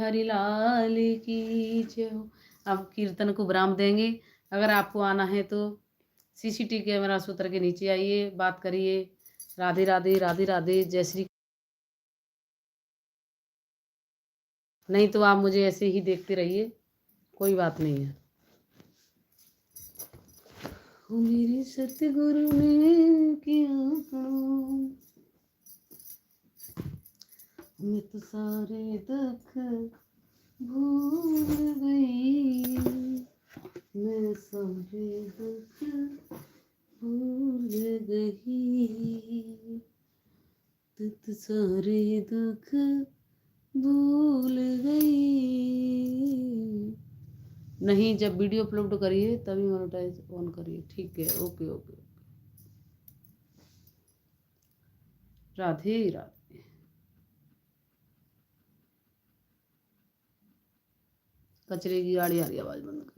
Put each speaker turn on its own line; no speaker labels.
हरि लाल की जय हो। अब कीर्तन को विराम देंगे। अगर आपको आना है तो सीसीटीवी कैमरा सूत्र के नीचे आइए, बात करिए। राधे राधे राधे राधे, जय श्री। नहीं तो आप मुझे ऐसे ही देखते रहिए, कोई बात नहीं है। मेरे सतगुरु ने किया प्रणाम, मैं तो सारे दुख भूल गई, मैं सारे दुख भूल गई, तू तो सारे दुख भूल गई। नहीं, जब वीडियो अपलोड करिए तभी मोनेटाइज ऑन करिए। ठीक है, ओके ओके। राधे राधे। कचरे की गाड़ी आ रही है, आवाज बंद कर।